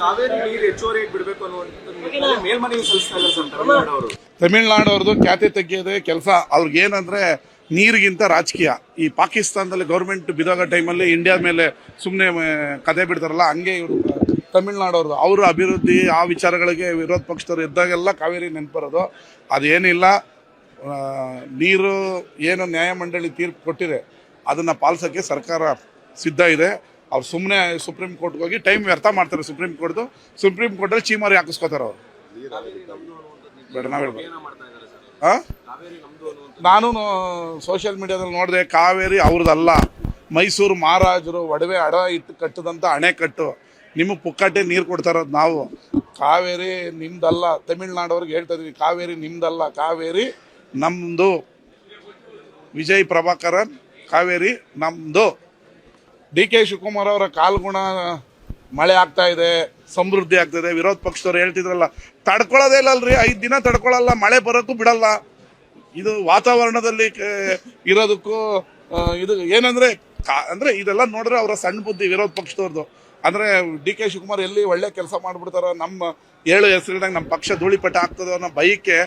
ಕಾವೇರಿ ನೀರು ಹೆಚ್ಚುವರಿಯಾಗಿ ಬಿಡಬೇಕು ಅನ್ನುವಂತ ಮೇಲ್ಮನವಿ ಸಲ್ಲಿಸ್ತಾ ಇಲ್ಲ ಸರ್ ತಮಿಳುನಾಡು ಅವರು. ತಮಿಳುನಾಡು ಅವ್ರದ್ದು ಖ್ಯಾತೆ ತೆಗೆಯೋದೇ ಕೆಲಸ. ಅವ್ರಿಗೆ ಏನಂದ್ರೆ ನೀರಿಗಿಂತ ರಾಜಕೀಯ. ಈ ಪಾಕಿಸ್ತಾನದಲ್ಲಿ ಗೌರ್ಮೆಂಟ್ ಬಿದಾಗ ಟೈಮಲ್ಲಿ ಇಂಡಿಯಾ ಮೇಲೆ ಸುಮ್ಮನೆ ಕತೆ ಬಿಡ್ತಾರಲ್ಲ, ಹಂಗೆ ಇವರು ತಮಿಳ್ನಾಡು ಅವ್ರದ್ದು. ಅವರು ಅಭಿವೃದ್ಧಿ ಆ ವಿಚಾರಗಳಿಗೆ ವಿರೋಧ ಪಕ್ಷದವ್ರು ಇದ್ದಾಗೆಲ್ಲ ಕಾವೇರಿ ನೆನಪರೋದು. ಅದೇನಿಲ್ಲ, ನೀರು ಏನು ನ್ಯಾಯಮಂಡಳಿ ತೀರ್ಪು ಕೊಟ್ಟಿದೆ ಅದನ್ನು ಪಾಲಿಸೋಕ್ಕೆ ಸರ್ಕಾರ ಸಿದ್ಧ ಇದೆ. ಅವ್ರು ಸುಮ್ಮನೆ ಸುಪ್ರೀಂ ಕೋರ್ಟ್ಗೆ ಹೋಗಿ ಟೈಮ್ ವ್ಯರ್ಥ ಮಾಡ್ತಾರೆ. ಸುಪ್ರೀಂ ಕೋರ್ಟಲ್ಲಿ ಚೀಮಾರಿ ಹಾಕಿಸ್ಕೋತಾರೆ ಅವರು. ಬೇಡ ನಾವು ಹೇಳ್ಬೋದು. ನಾನು ಸೋಷಿಯಲ್ ಮೀಡಿಯಾದಲ್ಲಿ ನೋಡಿದೆ, ಕಾವೇರಿ ಅವ್ರದ್ದಲ್ಲ, ಮೈಸೂರು ಮಹಾರಾಜರು ಒಡವೆ ಅಡ ಇಟ್ಟು ಕಟ್ಟದಂಥ ಅಣೆಕಟ್ಟು. ನಿಮಗೆ ಪುಕ್ಕಟ್ಟೆ ನೀರು ಕೊಡ್ತಾ ಇರೋದು ನಾವು. ಕಾವೇರಿ ನಿಮ್ದಲ್ಲ. ತಮಿಳ್ನಾಡವ್ರಿಗೆ ಹೇಳ್ತಾ ಇದೀವಿ, ಕಾವೇರಿ ನಿಮ್ದಲ್ಲ, ಕಾವೇರಿ ನಮ್ಮದು. ವಿಜಯ್ ಪ್ರಭಾಕರನ್, ಕಾವೇರಿ ನಮ್ಮದು. DK ಶಿವಕುಮಾರ್ ಅವರ ಕಾಲ್ಗುಣ ಮಳೆ ಆಗ್ತಾ ಇದೆ, ಸಮೃದ್ಧಿ ಆಗ್ತದೆ. ವಿರೋಧ ಪಕ್ಷದವ್ರು ಹೇಳ್ತಿದ್ರಲ್ಲ, ತಡ್ಕೊಳ್ಳೋದೇ ಇಲ್ಲಲ್ರಿ, 5 ದಿನ ತಡ್ಕೊಳ್ಳಲ್ಲ, ಮಳೆ ಬರೋಕ್ಕೂ ಬಿಡಲ್ಲ. ಇದು ವಾತಾವರಣದಲ್ಲಿ ಇರೋದಕ್ಕೂ ಇದು ಏನಂದ್ರೆ ಅಂದ್ರೆ ಇದೆಲ್ಲ ನೋಡ್ರೆ ಅವರ ಸಣ್ಣ ಬುದ್ಧಿ ವಿರೋಧ ಪಕ್ಷದವ್ರದ್ದು. ಅಂದ್ರೆ DK ಶಿವಕುಮಾರ್ ಎಲ್ಲಿ ಒಳ್ಳೆ ಕೆಲಸ ಮಾಡ್ಬಿಡ್ತಾರೋ, ನಮ್ಮ 7 ಹೆಸರಿದಾಗ ನಮ್ಮ ಪಕ್ಷ ಧೂಳಿಪಟ ಆಗ್ತದೋ ಅನ್ನೋ ಬೈಕೆ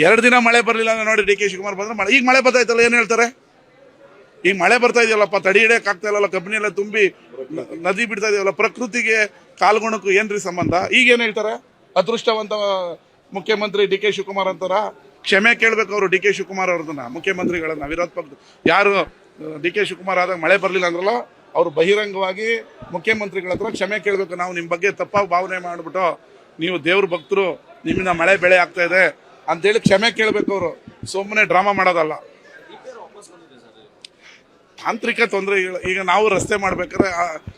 2 ದಿನ ಮಳೆ ಬರಲಿಲ್ಲ ಅಂದ್ರೆ ನೋಡಿ, DK ಶಿವಕುಮಾರ್ ಬಂದ್ರೆ ಮಳೆ. ಈಗ ಮಳೆ ಬರ್ತಾಯ್ತಲ್ಲ, ಏನು ಹೇಳ್ತಾರೆ? ಈಗ ಮಳೆ ಬರ್ತಾ ಇದೆಯಲ್ಲಪ್ಪ, ತಡಿ ಹಿಡಿಯಕ್ಕೆ ಆಗ್ತಾ ಇಲ್ಲಲ್ಲ, ಕಬ್ಬಿನಿ ಎಲ್ಲ ತುಂಬಿ ನದಿ ಬಿಡ್ತಾ ಇದೆಯಲ್ಲ, ಪ್ರಕೃತಿಗೆ ಕಾಲ್ಗುಣಕ್ಕೂ ಏನ್ರಿ ಸಂಬಂಧ? ಈಗೇನು ಹೇಳ್ತಾರೆ? ಅದೃಷ್ಟವಂತ ಮುಖ್ಯಮಂತ್ರಿ DK ಶಿವಕುಮಾರ್ ಅಂತಾರ. ಕ್ಷಮೆ ಕೇಳಬೇಕು ಅವರು DK ಶಿವಕುಮಾರ್ ಅವ್ರದನ್ನ, ಮುಖ್ಯಮಂತ್ರಿಗಳನ್ನ. ವಿರೋಧ ಪಕ್ಷ ಯಾರು DK ಶಿವಕುಮಾರ್ ಆದಾಗ ಮಳೆ ಬರಲಿಲ್ಲ ಅಂದ್ರಲ್ಲ, ಅವರು ಬಹಿರಂಗವಾಗಿ ಮುಖ್ಯಮಂತ್ರಿಗಳ ಹತ್ರ ಕ್ಷಮೆ ಕೇಳಬೇಕು. ನಾವು ನಿಮ್ಮ ಬಗ್ಗೆ ತಪ್ಪಾಗಿ ಭಾವನೆ ಮಾಡಿಬಿಟ್ಟು, ನೀವು ದೇವ್ರ ಭಕ್ತರು, ನಿಮ್ಮಿಂದ ಮಳೆ ಬೆಳೆ ಆಗ್ತಾ ಇದೆ ಅಂತೇಳಿ ಕ್ಷಮೆ ಕೇಳಬೇಕು ಅವರು. ಸುಮ್ಮನೆ ಡ್ರಾಮಾ ಮಾಡೋದಲ್ಲ. ತಾಂತ್ರಿಕ ತೊಂದರೆ. ಈಗ ನಾವು ರಸ್ತೆ ಮಾಡ್ಬೇಕಾದ್ರೆ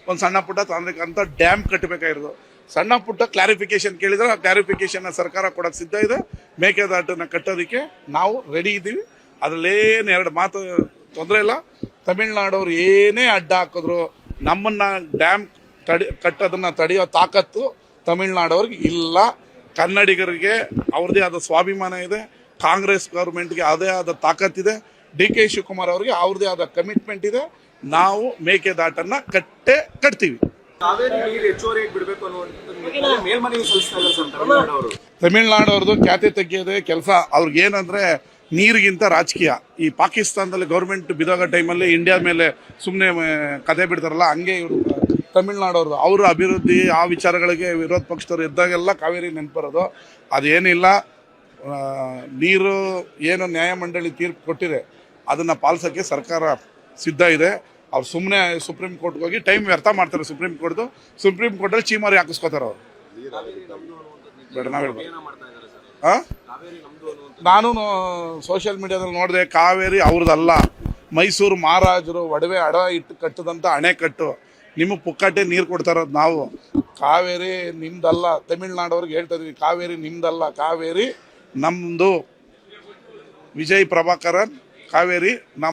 ಒಂದು ಸಣ್ಣ ಪುಟ್ಟ ತಾಂತ್ರಿಕ ಅಂತ ಡ್ಯಾಮ್ ಕಟ್ಟಬೇಕಾಗಿರೋದು. ಸಣ್ಣ ಪುಟ್ಟ ಕ್ಲಾರಿಫಿಕೇಶನ್ ಕೇಳಿದ್ರೆ ಆ ಕ್ಲಾರಿಫಿಕೇಶನ್ ಸರ್ಕಾರ ಕೊಡೋಕೆ ಸಿದ್ಧ ಇದೆ. ಮೇಕೆದಾಟನ್ನು ಕಟ್ಟೋದಕ್ಕೆ ನಾವು ರೆಡಿ ಇದ್ದೀವಿ. ಅದರಲ್ಲೇನು 2 ಮಾತು ತೊಂದರೆ ಇಲ್ಲ. ತಮಿಳ್ನಾಡವ್ರು ಏನೇ ಅಡ್ಡ ಹಾಕಿದ್ರು ನಮ್ಮನ್ನ ಡ್ಯಾಮ್ ಕಟ್ಟೋದನ್ನ ತಡೆಯೋ ತಾಕತ್ತು ತಮಿಳ್ನಾಡವ್ರಿಗೆ ಇಲ್ಲ. ಕನ್ನಡಿಗರಿಗೆ ಅವ್ರದ್ದೇ ಆದ ಸ್ವಾಭಿಮಾನ ಇದೆ. ಕಾಂಗ್ರೆಸ್ ಗೌರ್ಮೆಂಟ್ಗೆ ಅದೇ ಆದ ತಾಕತ್ತಿದೆ. DK ಶಿವಕುಮಾರ್ ಅವರಿಗೆ ಅವ್ರದೇ ಆದ ಕಮಿಟ್ಮೆಂಟ್ ಇದೆ. ನಾವು ಮೇಕೆದಾಟನ್ನ ಕಟ್ತೀವಿ. ಕಾವೇರಿ ನೀರು ಹೆಚ್ಚುವರಿಯಾಗಿ ಬಿಡಬೇಕು ಅನ್ನುವಂತ ಮೇಲ್ಮನವಿ ಸಲ್ಲಿಸ್ತಾ ಇಲ್ಲ ಸರ್ ತಮಿಳುನಾಡು ಅವರು. ತಮಿಳ್ನಾಡು ಅವ್ರದ್ದು ಖ್ಯಾತೆ ತೆಗೆಯೋದೇ ಕೆಲಸ. ಅವ್ರಿಗೆ ಏನಂದ್ರೆ ನೀರಿಗಿಂತ ರಾಜಕೀಯ. ಈ ಪಾಕಿಸ್ತಾನದಲ್ಲಿ ಗೌರ್ಮೆಂಟ್ ಬಿದಾಗ ಟೈಮಲ್ಲಿ ಇಂಡಿಯಾ ಮೇಲೆ ಸುಮ್ಮನೆ ಕತೆ ಬಿಡ್ತಾರಲ್ಲ, ಹಂಗೆ ಇವರು ತಮಿಳ್ನಾಡು ಅವ್ರದ್ದು. ಅವರು ಅಭಿವೃದ್ಧಿ ಆ ವಿಚಾರಗಳಿಗೆ ವಿರೋಧ ಪಕ್ಷದವ್ರು ಇದ್ದಾಗೆಲ್ಲ ಕಾವೇರಿ ನೆನಪರೋದು. ಅದೇನಿಲ್ಲ, ನೀರು ಏನು ನ್ಯಾಯಮಂಡಳಿ ತೀರ್ಪು ಕೊಟ್ಟಿದೆ ಅದನ್ನು ಪಾಲಿಸೋಕ್ಕೆ ಸರ್ಕಾರ ಸಿದ್ಧ ಇದೆ. ಅವ್ರು ಸುಮ್ಮನೆ ಸುಪ್ರೀಂ ಕೋರ್ಟ್ಗೆ ಹೋಗಿ ಟೈಮ್ ವ್ಯರ್ಥ ಮಾಡ್ತಾರೆ. ಸುಪ್ರೀಂ ಕೋರ್ಟಲ್ಲಿ ಚೀಮಾರಿ ಹಾಕಿಸ್ಕೋತಾರೆ ಅವರು. ಬೇಡ ನಾವು ಹೇಳ್ಬೋದು. ನಾನು ಸೋಷಿಯಲ್ ಮೀಡಿಯಾದಲ್ಲಿ ನೋಡಿದೆ, ಕಾವೇರಿ ಅವ್ರದ್ದಲ್ಲ, ಮೈಸೂರು ಮಹಾರಾಜರು ಒಡವೆ ಅಡ ಇಟ್ಟು ಕಟ್ಟದಂಥ ಅಣೆಕಟ್ಟು. ನಿಮಗೆ ಪುಕ್ಕಟ್ಟೆ ನೀರು ಕೊಡ್ತಾ ಇರೋದು ನಾವು. ಕಾವೇರಿ ನಿಮ್ದಲ್ಲ. ತಮಿಳ್ನಾಡವ್ರಿಗೆ ಹೇಳ್ತಾ ಇದೀವಿ, ಕಾವೇರಿ ನಿಮ್ದಲ್ಲ, ಕಾವೇರಿ ನಮ್ಮದು. ವಿಜಯ್ ಪ್ರಭಾಕರನ್, ಕಾವೇರಿ